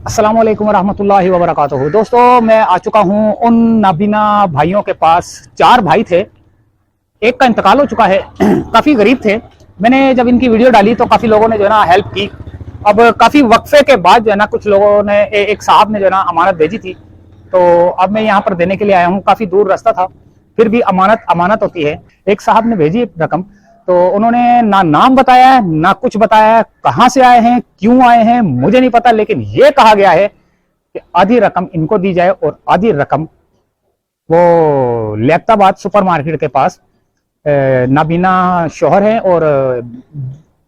अस्सलाम वालेकुम रहमतुल्लाहि व बरकातुहू। दोस्तों, मैं आ चुका हूँ उन नाबीना भाइयों के पास। 4 भाई थे, एक का इंतकाल हो चुका है। काफ़ी गरीब थे। मैंने जब इनकी वीडियो डाली तो काफ़ी लोगों ने जो है ना हेल्प की। अब काफ़ी वक्फे के बाद जो है ना कुछ लोगों ने एक साहब ने जो है ना अमानत भेजी थी, तो अब मैं यहाँ पर देने के लिए आया हूँ। काफ़ी दूर रास्ता था, फिर भी अमानत अमानत होती है। एक साहब ने भेजी रकम, तो उन्होंने ना नाम बताया है ना कुछ बताया है, कहाँ से आए हैं क्यों आए हैं मुझे नहीं पता, लेकिन ये कहा गया है कि आधी रकम इनको दी जाए और आधी रकम वो लेफ्ताबाद सुपरमार्केट के पास नाबीना शोहर है और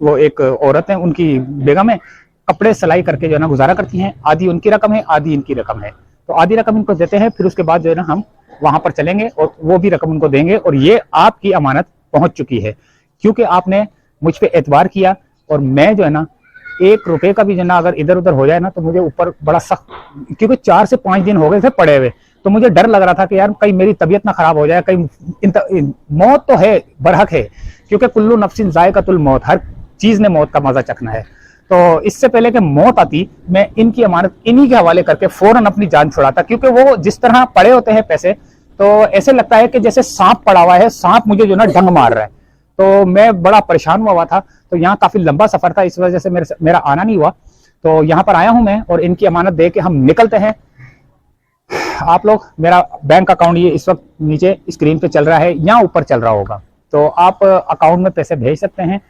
वो एक औरत है, उनकी बेगम है, कपड़े सिलाई करके जो है ना गुजारा करती हैं। आधी उनकी रकम है, आधी इनकी रकम है, तो आधी रकम इनको देते हैं। फिर उसके बाद जो है ना हम वहां पर चलेंगे और वो भी रकम उनको देंगे। और ये आपकी अमानत पहुंच चुकी है, क्योंकि आपने मुझ पे एतबार किया। और मैं जो है ना 1 रुपए का भी जो है ना अगर इधर उधर हो जाए ना तो मुझे ऊपर बड़ा सख्त, क्योंकि 4 से 5 दिन हो गए थे पड़े हुए, तो मुझे डर लग रहा था कि यार कहीं मेरी तबीयत ना खराब हो जाए, कहीं मौत तो है, बरहक है, क्योंकि कुल्लू नफ्सिन जायकातुल मौत, हर चीज ने मौत का मजा चखना है। तो इससे पहले कि मौत आती, मैं इनकी अमानत इन्हीं के हवाले करके फौरन अपनी जान छुड़ाता, क्योंकि वो जिस तरह पड़े होते हैं पैसे, तो ऐसे लगता है कि जैसे सांप पड़ा हुआ है, सांप मुझे जो ना डंग मार रहा है। तो मैं बड़ा परेशान हुआ था। तो यहाँ काफी लंबा सफर था, इस वजह से मेरा आना नहीं हुआ। तो यहाँ पर आया हूं मैं और इनकी अमानत दे के हम निकलते हैं। आप लोग, मेरा बैंक अकाउंट ये इस वक्त नीचे स्क्रीन पे चल रहा है या ऊपर चल रहा होगा, तो आप अकाउंट में पैसे भेज सकते हैं।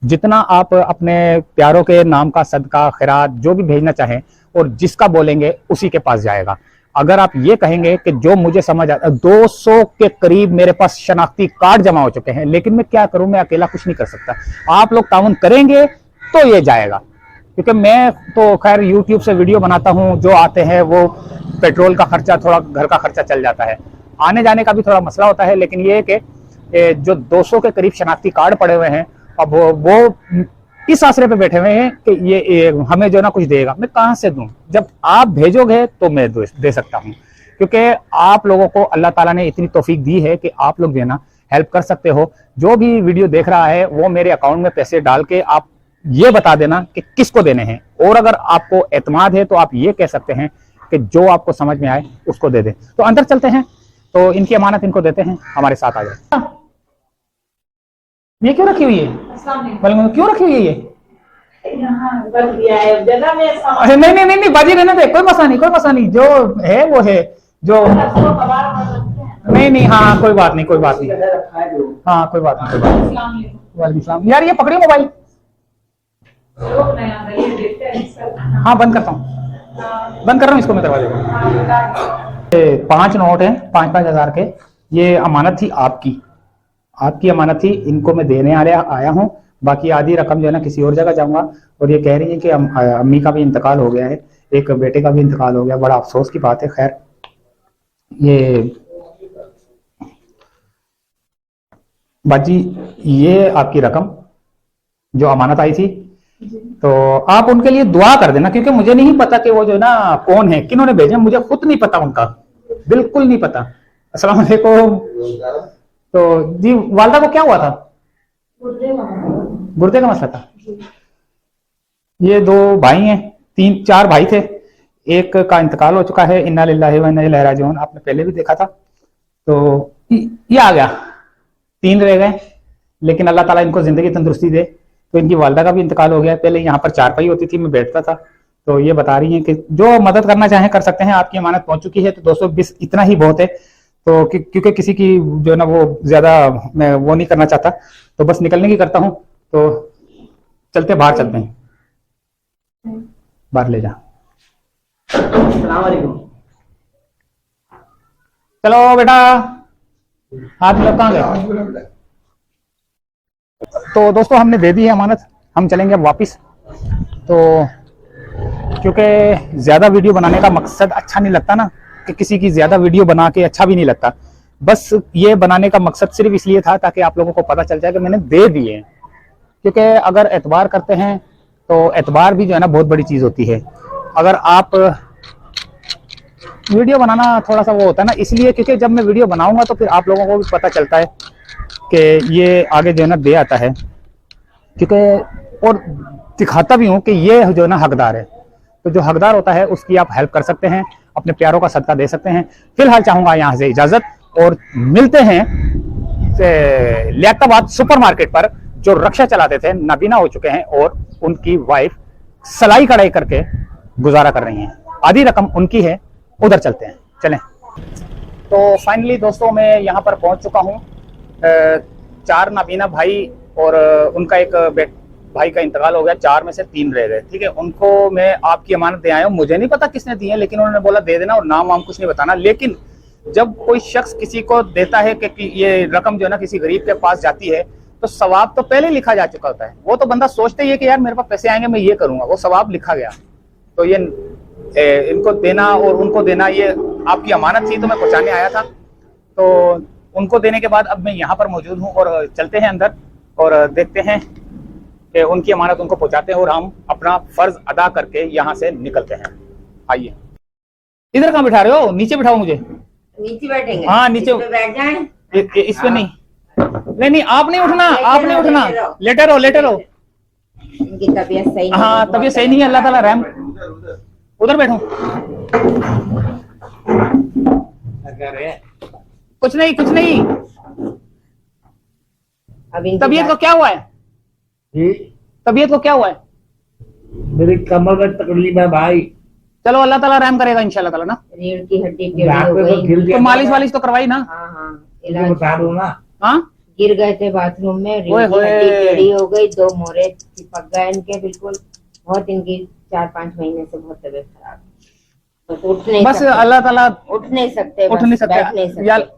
जितना आप अपने प्यारों के नाम का सदका खैरात जो भी भेजना चाहें, और जिसका बोलेंगे उसी के पास जाएगा। अगर आप ये कहेंगे कि जो मुझे समझ आता, 200 के करीब मेरे पास शनाख्ती कार्ड जमा हो चुके हैं, लेकिन मैं क्या करूं, मैं अकेला कुछ नहीं कर सकता। आप लोग ताउन करेंगे तो ये जाएगा, क्योंकि मैं तो खैर यूट्यूब से वीडियो बनाता हूं, जो आते हैं वो पेट्रोल का खर्चा, थोड़ा घर का खर्चा चल जाता है, आने जाने का भी थोड़ा मसला होता है। लेकिन ये कि जो 200 के करीब शनाख्ती कार्ड पड़े हुए हैं, अब वो इस आसरे पे बैठे हुए हैं कि ये हमें जो ना कुछ देगा। मैं कहां से दूं? जब आप भेजोगे तो मैं दे सकता हूं, क्योंकि आप लोगों को अल्लाह ताला ने इतनी तौफीक दी है कि आप लोग जो है ना हेल्प कर सकते हो। जो भी वीडियो देख रहा है वो मेरे अकाउंट में पैसे डाल के आप ये बता देना कि किसको देने हैं। और अगर आपको एतमाद है तो आप ये कह सकते हैं कि जो आपको समझ में आए उसको दे दें। तो अंदर चलते हैं, तो इनकी अमानत इनको देते हैं, हमारे साथ आ जाए। ये क्यों रखी हुई है? क्यों रखी हुई है ये? अरे नहीं नहीं नहीं नहीं बाजी, रहने दे, कोई मसला नहीं, कोई मसला नहीं, जो है वो है। जो नहीं नहीं, हाँ कोई बात नहीं, कोई बात नहीं, हाँ कोई बात नहीं, कोई बात नहीं। वालेकुम सलाम। यार ये पकड़िए मोबाइल। हाँ बंद करता हूँ, बंद कर रहा हूँ इसको मैं दरवाजे को। 5 नोट हैं 5-5 हजार के। ये अमानत थी आपकी अमानत थी, इनको मैं देने आया हूँ। बाकी आधी रकम जो है ना किसी और जगह जाऊंगा। और ये कह रही है कि अम्मी का भी इंतकाल हो गया है, एक बेटे का भी इंतकाल हो गया, बड़ा अफसोस की बात है। खैर, ये बाजी ये आपकी रकम जो अमानत आई थी, तो आप उनके लिए दुआ कर देना, क्योंकि मुझे नहीं पता कि वो जो है ना कौन है, किन्होंने भेजे, मुझे खुद नहीं पता, उनका बिल्कुल नहीं पता। अस्सलाम वालेकुम। तो जी, वालदा को क्या हुआ था? गुर्दे का मसला था। ये 2 भाई हैं, 3-4 भाई थे, एक का इंतकाल हो चुका है, इन्ना लिल्लाहि व इन्ना इलैहि राजिऊन, आपने पहले भी देखा था। तो ये आ गया, 3 रह गए, लेकिन अल्लाह ताला इनको जिंदगी तंदुरुस्ती दे। तो इनकी वालदा का भी इंतकाल हो गया। पहले यहाँ पर चारपाई होती थी, मैं बैठता था। तो ये बता रही हैं कि जो मदद करना चाहें कर सकते हैं, आपकी अमानत पहुंच चुकी है। तो 220 इतना ही बहुत है। तो क्योंकि किसी की जो है ना वो ज्यादा मैं वो नहीं करना चाहता, तो बस निकलने की करता हूँ। तो चलते बाहर चलते हैं, बाहर ले जा। अस्सलाम वालेकुम। चलो बेटा, हाथ में कहाँ गए? तो दोस्तों हमने दे दी है अमानत, हम चलेंगे अब वापिस। तो क्योंकि ज्यादा वीडियो बनाने का मकसद अच्छा नहीं लगता ना, कि किसी की ज्यादा वीडियो बना के अच्छा भी नहीं लगता। बस ये बनाने का मकसद सिर्फ इसलिए था ताकि आप लोगों को पता चल जाए कि मैंने दे दिए हैं। क्योंकि अगर एतबार करते हैं तो एतबार भी जो है ना बहुत बड़ी चीज होती है। अगर आप वीडियो बनाना थोड़ा सा वो होता है ना, इसलिए क्योंकि जब मैं वीडियो बनाऊंगा तो फिर आप लोगों को भी पता चलता है कि ये आगे जो है ना दे आता है, क्योंकि और दिखाता भी हूँ कि ये जो है ना हकदार है। तो जो हकदार होता है उसकी आप हेल्प कर सकते हैं, अपने प्यारों का सदका दे सकते हैं। फिलहाल चाहूंगा यहाँ से इजाजत, और मिलते हैं लियाकताबाद सुपरमार्केट पर। जो रक्षा चलाते थे नाबीना हो चुके हैं और उनकी वाइफ सलाई कढ़ाई करके गुजारा कर रही हैं, आधी रकम उनकी है। उधर चलते हैं, चलें। तो फाइनली दोस्तों मैं यहाँ पर पहुंच चुका हूँ। 4 नाबीना भाई और उनका एक भाई का इंतकाल हो गया, 4 में से 3 रह गए। ठीक है, उनको मैं आपकी अमानत दे आया हूँ। मुझे नहीं पता किसने दी है, लेकिन उन्होंने बोला दे देना और नाम वाम कुछ नहीं बताना। लेकिन जब कोई शख्स किसी को देता है कि ये रकम जो है ना किसी गरीब के पास जाती है, तो सवाब तो पहले लिखा जा चुका होता है। वो तो बंदा सोचते ही है कि यार मेरे पास पैसे आएंगे मैं ये करूंगा, वो सवाब लिखा गया। तो ये इनको देना और उनको देना ये आपकी अमानत थी, तो मैं पहुंचाने आया था। तो उनको देने के बाद अब मैं यहाँ पर मौजूद हूँ और चलते हैं अंदर और देखते हैं कि उनकी अमानत उनको पहुंचाते हैं और हम अपना फर्ज अदा करके यहाँ से निकलते हैं। आइए। इधर कहाँ बिठा रहे हो? नीचे बिठाओ मुझे। नीचे बैठेंगे? हाँ नीचे बैठ जाएं। इस पे नहीं, नहीं आप नहीं उठना, आप नहीं उठना, लेटे रहो लेटे रहो। इनकी तबीयत सही नहीं। हाँ तबीयत सही नहीं है, अल्लाह ताला रहम। उधर बैठो। कुछ नहीं कुछ नहीं। तबीयत को क्या हुआ है? तबीयत को क्या हुआ है? मेरी कमर में तकलीफ है भाई। चलो अल्लाह ताला रहम करेगा इंशाल्लाह ताला ना। रीढ़ की हड्डी टेढ़ी हो गई। तो मालिश वालिश तो करवाई ना? हाँ हाँ इलाज बता दो ना। हाँ गिर गए थे बाथरूम में, रीढ़ की हड्डी टेढ़ी हो गई, 2 मोरे चिपक गए इनके बिल्कुल। बहुत इनकी 4-5 महीने से बहुत तबीयत खराब, बस उठ नहीं बस सकते। अल्लाह ताला उठ नहीं सकते, उठ नहीं सकते। बैठ नहीं सकते। यार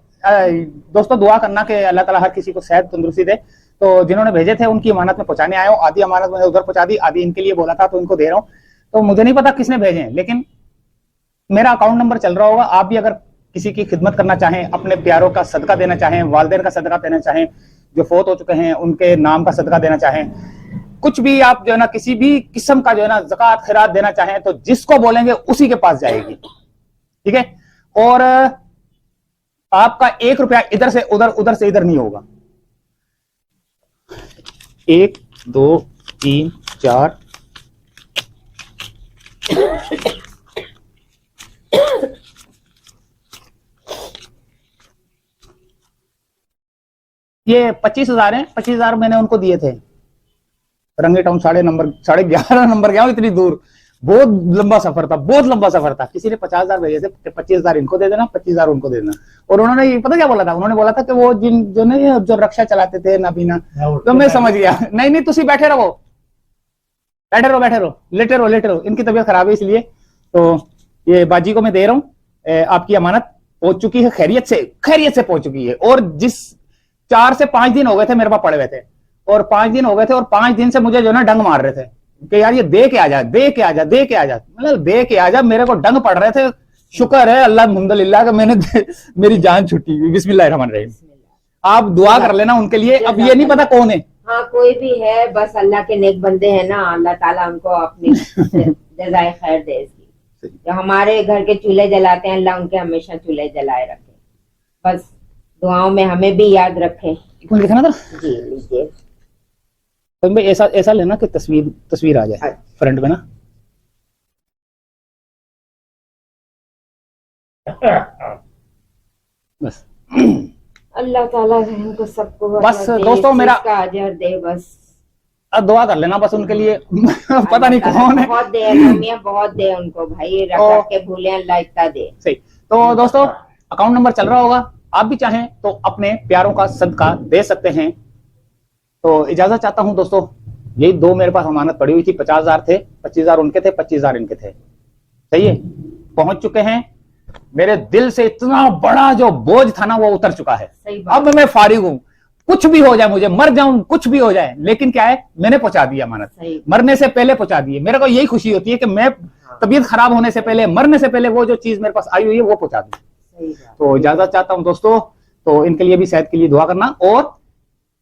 दोस्तों दुआ करना कि अल्लाह ताला हर किसी को सेहत तंदुरुस्ती दे। तो जिन्होंने भेजे थे उनकी अमानत में पहुंचाने आया हूँ। आधी अमानत मैंने उधर पहुंचा दी, आधी इनके लिए बोला था तो इनको दे रहा हूँ। तो मुझे नहीं पता किसने भेजे हैं, लेकिन मेरा अकाउंट नंबर चल रहा होगा। आप भी अगर किसी की खिदमत करना चाहें, अपने प्यारों का सदका देना चाहें, वालिदैन का सदका देना चाहें, जो फोत हो चुके हैं उनके नाम का सदका देना चाहें, कुछ भी आप जो है ना किसी भी किस्म का जो है ना ज़कात खैरात देना चाहें, तो जिसको बोलेंगे उसी के पास जाएगी। ठीक है, और आपका 1 रुपया इधर से उधर, उधर से इधर नहीं होगा। 1 2 3 4 ये 25,000 है। 25,000 मैंने उनको दिए थे रंगे टाउन 11.5 नंबर गया हूं, इतनी दूर। बहुत लंबा सफर था, बहुत लंबा सफर था। किसी ने 50,000 भेजे थे, 25,000 इनको दे देना, 25,000 उनको दे देना। और उन्होंने ये पता क्या बोला था? उन्होंने बोला था कि वो जो रक्षा चलाते थे नाबीना, तो मैं समझ गया। नहीं नहीं तुसी बैठे रहो, बैठे रहो, बैठे रहो, लेटे रहो, लेटे रहो। इनकी तबीयत खराब है इसलिए। तो ये बाजी को मैं दे रहा हूँ। आपकी अमानत पहुंच चुकी है, खैरियत से पहुंच चुकी है। और जिस 4 से 5 दिन हो गए थे मेरे पास पड़े हुए थे, और 5 दिन हो गए थे, और 5 दिन से मुझे जो ना डंग मार रहे थे कि यार ये दे के आ जा, दे के आ जा, दे के आ जा। मतलब दे के आ जा, मेरे को डंग पड़ रहे थे। शुक्र है अल्लाह अल्हम्दुलिल्लाह कि मैंने मेरी जान छुट्टी। बिस्मिल्लाहिर्रहमानिर्रहीम। आप दुआ कर लेना उनके लिए। अब ये नहीं पता कौन है। हाँ कोई भी है, बस अल्लाह के नेक बंदे हैं ना, अल्लाह ताला उनको अपनी जज़ाए खैर दे इसकी। जो हमारे घर के चूल्हे जलाते हैं, अल्लाह उनके हमेशा चूल्हे जलाए रखे। बस दुआओं में हमें भी याद रखे। लिखना था जी लीजिए। तो भाई ऐसा लेना कि तस्वीर आ जाए फ्रंट में ना। बस अल्लाह ताला इनको सबको बस दोस्तों मेरा अजर दे। बस अब दुआ कर लेना बस उनके लिए। पता नहीं कौन है। बहुत दे अल्लाह, बहुत दे उनको भाई, रख के भूले अल्लाह इतना दे। सही। तो दोस्तों अकाउंट नंबर चल रहा होगा, आप भी चाहें तो अपने प्यारों का सदका दे सकते हैं। तो इजाजत चाहता हूं दोस्तों। यही 2 मेरे पास अमानत पड़ी हुई थी। 50,000 थे, 25,000 उनके थे, 25,000 इनके थे। सही है, पहुंच चुके हैं। मेरे दिल से इतना बड़ा जो बोझ था ना वो उतर चुका है। अब मैं फारिग हूं। कुछ भी हो जाए, मुझे मर जाऊं, कुछ भी हो जाए, लेकिन क्या है मैंने पहुंचा दिया अमानत। मरने से पहले पहुंचा दिए। मेरे को यही खुशी होती है कि मैं तबीयत खराब होने से पहले, मरने से पहले वो जो चीज मेरे पास आई हुई है वो पहुंचा दी। तो इजाजत चाहता हूं दोस्तों। तो इनके लिए भी सेहत के लिए दुआ करना और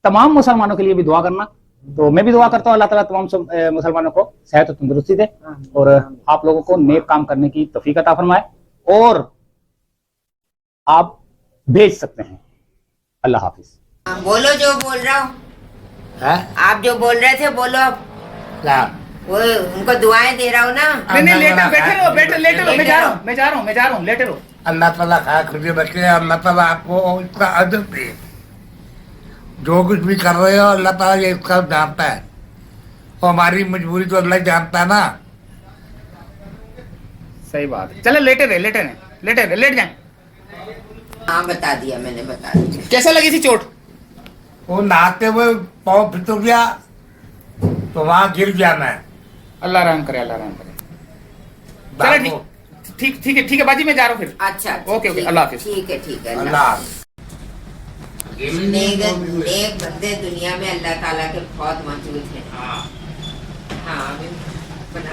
तमाम मुसलमानों के लिए भी दुआ करना। तो मैं भी दुआ करता हूँ अल्लाह ताला तमाम मुसलमानों को सेहत और तंदुरुस्ती दे और आप लोगों को नेक काम करने की तौफीक अता फरमाए। और आप भेज सकते हैं। अल्लाह हाफिज। बोलो जो बोल रहा हूँ। आप जो बोल रहे थे बोलो अब। वो उनको दुआएं दे रहा हूँ ना। नहीं नहीं लेटे बैठे रहो लेटे रहो, मैं जा रहा हूँ लेटे रहो। अल्लाह ताला खा खुशी रखे, अल्लाह ताला आपको इसका अदर दे। जो कुछ भी कर रहे हो अल्लाह ताला ये इसका जानता है, और हमारी मजबूरी तो अल्लाह ही जानता है ना। सही बात है। चले लेटे रहे लेट जाए। हाँ बता दिया मैंने, बता दिया। कैसा लगी थी चोट? वो नहाते हुए पाँव फिसल गया तो वहां गिर गया मैं। अल्लाह रहम करे, अल्लाह रहम करे। चलो ठीक है बाजी, मैं जा रहा हूँ फिर। अच्छा ओके अल्लाह हाफिज। ठीक है अल्लाह। नेक बंदे दुनिया में अल्लाह ताला के बहुत मौजूद हैं। हाँ अभी बना